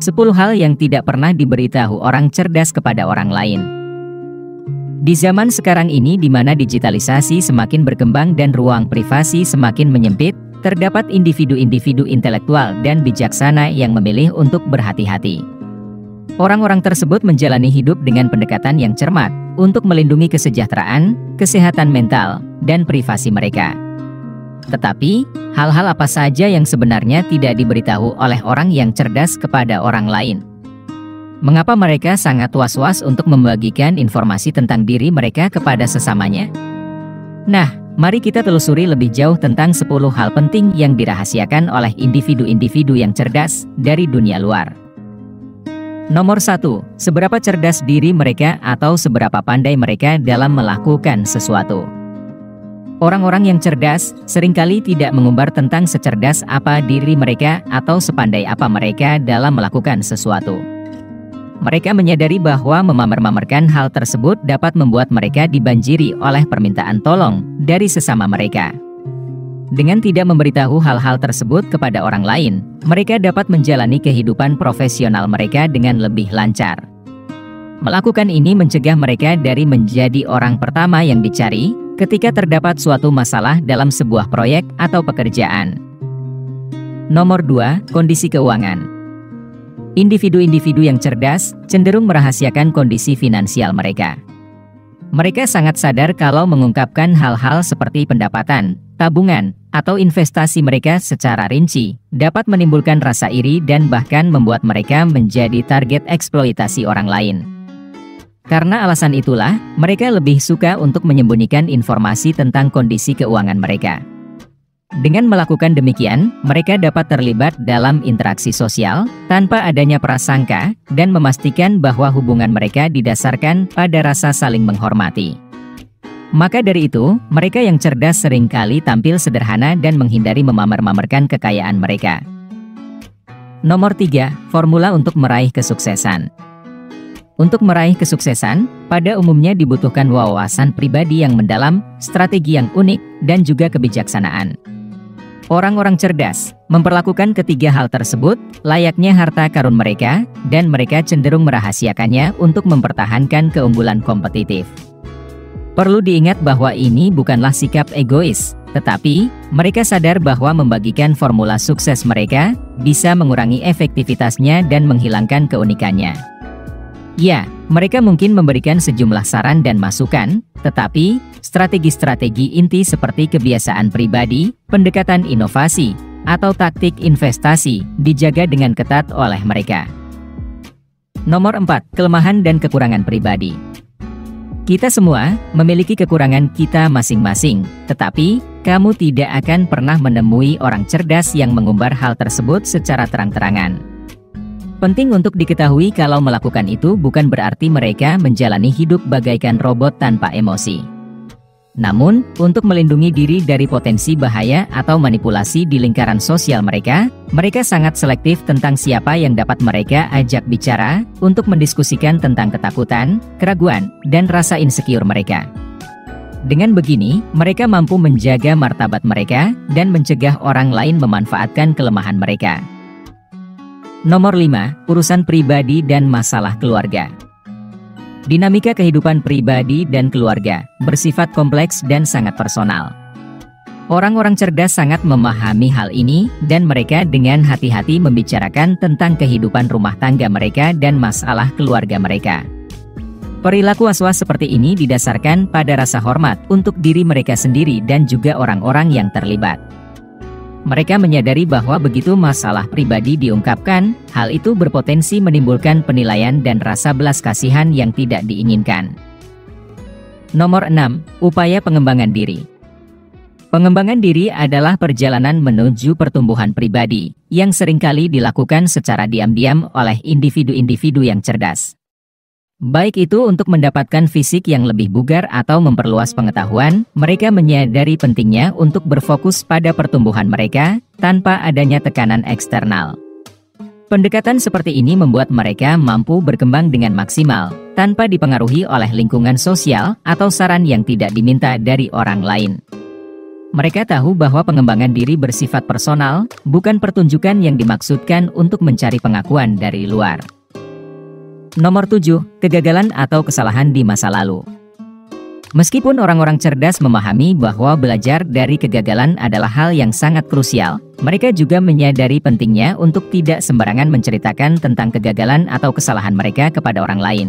10 hal yang tidak pernah diberitahu orang cerdas kepada orang lain. Di zaman sekarang ini di mana digitalisasi semakin berkembang dan ruang privasi semakin menyempit, terdapat individu-individu intelektual dan bijaksana yang memilih untuk berhati-hati. Orang-orang tersebut menjalani hidup dengan pendekatan yang cermat untuk melindungi kesejahteraan, kesehatan mental, dan privasi mereka. Tetapi, hal-hal apa saja yang sebenarnya tidak diberitahu oleh orang yang cerdas kepada orang lain? Mengapa mereka sangat was-was untuk membagikan informasi tentang diri mereka kepada sesamanya? Nah, mari kita telusuri lebih jauh tentang 10 hal penting yang dirahasiakan oleh individu-individu yang cerdas dari dunia luar. Nomor 1, seberapa cerdas diri mereka atau seberapa pandai mereka dalam melakukan sesuatu. Orang-orang yang cerdas seringkali tidak mengumbar tentang secerdas apa diri mereka atau sepandai apa mereka dalam melakukan sesuatu. Mereka menyadari bahwa memamer-mamerkan hal tersebut dapat membuat mereka dibanjiri oleh permintaan tolong dari sesama mereka. Dengan tidak memberitahu hal-hal tersebut kepada orang lain, mereka dapat menjalani kehidupan profesional mereka dengan lebih lancar. Melakukan ini mencegah mereka dari menjadi orang pertama yang dicari ketika terdapat suatu masalah dalam sebuah proyek atau pekerjaan. Nomor 2, kondisi keuangan. Individu-individu yang cerdas cenderung merahasiakan kondisi finansial mereka. Mereka sangat sadar kalau mengungkapkan hal-hal seperti pendapatan, tabungan, atau investasi mereka secara rinci dapat menimbulkan rasa iri dan bahkan membuat mereka menjadi target eksploitasi orang lain. Karena alasan itulah, mereka lebih suka untuk menyembunyikan informasi tentang kondisi keuangan mereka. Dengan melakukan demikian, mereka dapat terlibat dalam interaksi sosial tanpa adanya prasangka dan memastikan bahwa hubungan mereka didasarkan pada rasa saling menghormati. Maka dari itu, mereka yang cerdas seringkali tampil sederhana dan menghindari memamer-mamerkan kekayaan mereka. Nomor 3, formula untuk meraih kesuksesan. Untuk meraih kesuksesan, pada umumnya dibutuhkan wawasan pribadi yang mendalam, strategi yang unik, dan juga kebijaksanaan. Orang-orang cerdas memperlakukan ketiga hal tersebut layaknya harta karun mereka, dan mereka cenderung merahasiakannya untuk mempertahankan keunggulan kompetitif. Perlu diingat bahwa ini bukanlah sikap egois, tetapi mereka sadar bahwa membagikan formula sukses mereka bisa mengurangi efektivitasnya dan menghilangkan keunikannya. Ya, mereka mungkin memberikan sejumlah saran dan masukan, tetapi strategi-strategi inti seperti kebiasaan pribadi, pendekatan inovasi, atau taktik investasi dijaga dengan ketat oleh mereka. Nomor 4, kelemahan dan kekurangan pribadi. Kita semua memiliki kekurangan kita masing-masing, tetapi kamu tidak akan pernah menemui orang cerdas yang mengumbar hal tersebut secara terang-terangan. Penting untuk diketahui kalau melakukan itu bukan berarti mereka menjalani hidup bagaikan robot tanpa emosi. Namun, untuk melindungi diri dari potensi bahaya atau manipulasi di lingkaran sosial mereka, mereka sangat selektif tentang siapa yang dapat mereka ajak bicara untuk mendiskusikan tentang ketakutan, keraguan, dan rasa insecure mereka. Dengan begini, mereka mampu menjaga martabat mereka dan mencegah orang lain memanfaatkan kelemahan mereka. Nomor 5, urusan pribadi dan masalah keluarga. Dinamika kehidupan pribadi dan keluarga bersifat kompleks dan sangat personal. Orang-orang cerdas sangat memahami hal ini dan mereka dengan hati-hati membicarakan tentang kehidupan rumah tangga mereka dan masalah keluarga mereka. Perilaku was-was seperti ini didasarkan pada rasa hormat untuk diri mereka sendiri dan juga orang-orang yang terlibat. Mereka menyadari bahwa begitu masalah pribadi diungkapkan, hal itu berpotensi menimbulkan penilaian dan rasa belas kasihan yang tidak diinginkan. Nomor 6, upaya pengembangan diri. Pengembangan diri adalah perjalanan menuju pertumbuhan pribadi, yang seringkali dilakukan secara diam-diam oleh individu-individu yang cerdas. Baik itu untuk mendapatkan fisik yang lebih bugar atau memperluas pengetahuan, mereka menyadari pentingnya untuk berfokus pada pertumbuhan mereka tanpa adanya tekanan eksternal. Pendekatan seperti ini membuat mereka mampu berkembang dengan maksimal, tanpa dipengaruhi oleh lingkungan sosial atau saran yang tidak diminta dari orang lain. Mereka tahu bahwa pengembangan diri bersifat personal, bukan pertunjukan yang dimaksudkan untuk mencari pengakuan dari luar. Nomor 7, kegagalan atau kesalahan di masa lalu. Meskipun orang-orang cerdas memahami bahwa belajar dari kegagalan adalah hal yang sangat krusial, mereka juga menyadari pentingnya untuk tidak sembarangan menceritakan tentang kegagalan atau kesalahan mereka kepada orang lain.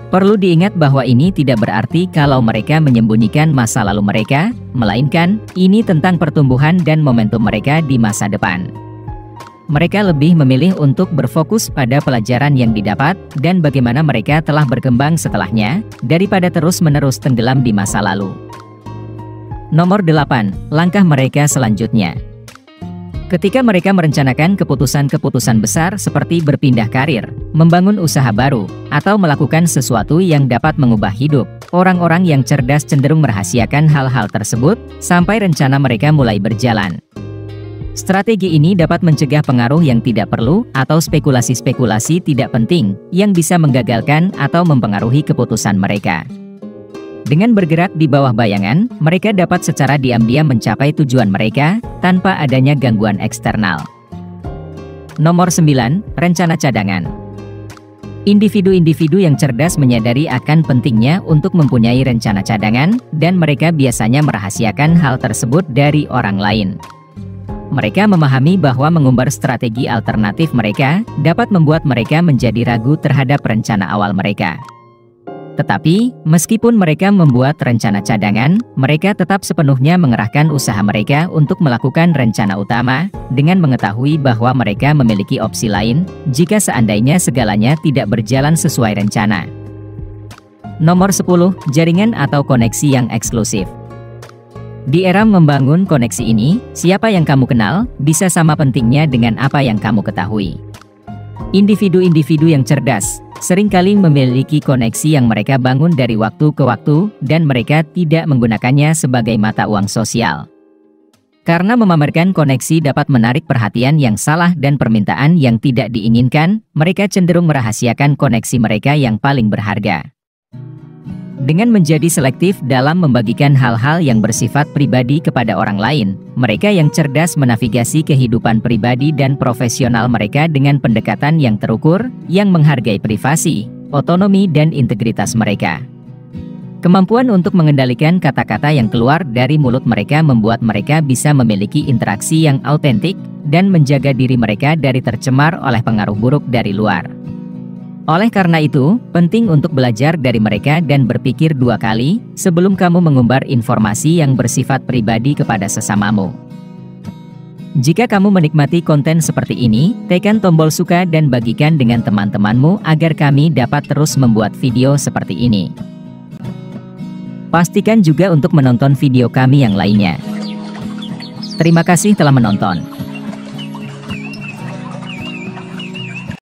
Perlu diingat bahwa ini tidak berarti kalau mereka menyembunyikan masa lalu mereka, melainkan ini tentang pertumbuhan dan momentum mereka di masa depan. Mereka lebih memilih untuk berfokus pada pelajaran yang didapat dan bagaimana mereka telah berkembang setelahnya, daripada terus-menerus tenggelam di masa lalu. Nomor 8, langkah mereka selanjutnya. Ketika mereka merencanakan keputusan-keputusan besar seperti berpindah karir, membangun usaha baru, atau melakukan sesuatu yang dapat mengubah hidup, orang-orang yang cerdas cenderung merahasiakan hal-hal tersebut sampai rencana mereka mulai berjalan. Strategi ini dapat mencegah pengaruh yang tidak perlu atau spekulasi-spekulasi tidak penting yang bisa menggagalkan atau mempengaruhi keputusan mereka. Dengan bergerak di bawah bayangan, mereka dapat secara diam-diam mencapai tujuan mereka tanpa adanya gangguan eksternal. Nomor 9, rencana cadangan. Individu-individu yang cerdas menyadari akan pentingnya untuk mempunyai rencana cadangan, dan mereka biasanya merahasiakan hal tersebut dari orang lain. Mereka memahami bahwa mengumbar strategi alternatif mereka dapat membuat mereka menjadi ragu terhadap rencana awal mereka. Tetapi, meskipun mereka membuat rencana cadangan, mereka tetap sepenuhnya mengerahkan usaha mereka untuk melakukan rencana utama, dengan mengetahui bahwa mereka memiliki opsi lain, jika seandainya segalanya tidak berjalan sesuai rencana. Nomor 10, jaringan atau koneksi yang eksklusif. Di era membangun koneksi ini, siapa yang kamu kenal, bisa sama pentingnya dengan apa yang kamu ketahui. Individu-individu yang cerdas seringkali memiliki koneksi yang mereka bangun dari waktu ke waktu, dan mereka tidak menggunakannya sebagai mata uang sosial. Karena memamerkan koneksi dapat menarik perhatian yang salah dan permintaan yang tidak diinginkan, mereka cenderung merahasiakan koneksi mereka yang paling berharga. Dengan menjadi selektif dalam membagikan hal-hal yang bersifat pribadi kepada orang lain, mereka yang cerdas menavigasi kehidupan pribadi dan profesional mereka dengan pendekatan yang terukur, yang menghargai privasi, otonomi dan integritas mereka. Kemampuan untuk mengendalikan kata-kata yang keluar dari mulut mereka membuat mereka bisa memiliki interaksi yang autentik, dan menjaga diri mereka dari tercemar oleh pengaruh buruk dari luar. Oleh karena itu, penting untuk belajar dari mereka dan berpikir dua kali sebelum kamu mengumbar informasi yang bersifat pribadi kepada sesamamu. Jika kamu menikmati konten seperti ini, tekan tombol suka dan bagikan dengan teman-temanmu agar kami dapat terus membuat video seperti ini. Pastikan juga untuk menonton video kami yang lainnya. Terima kasih telah menonton.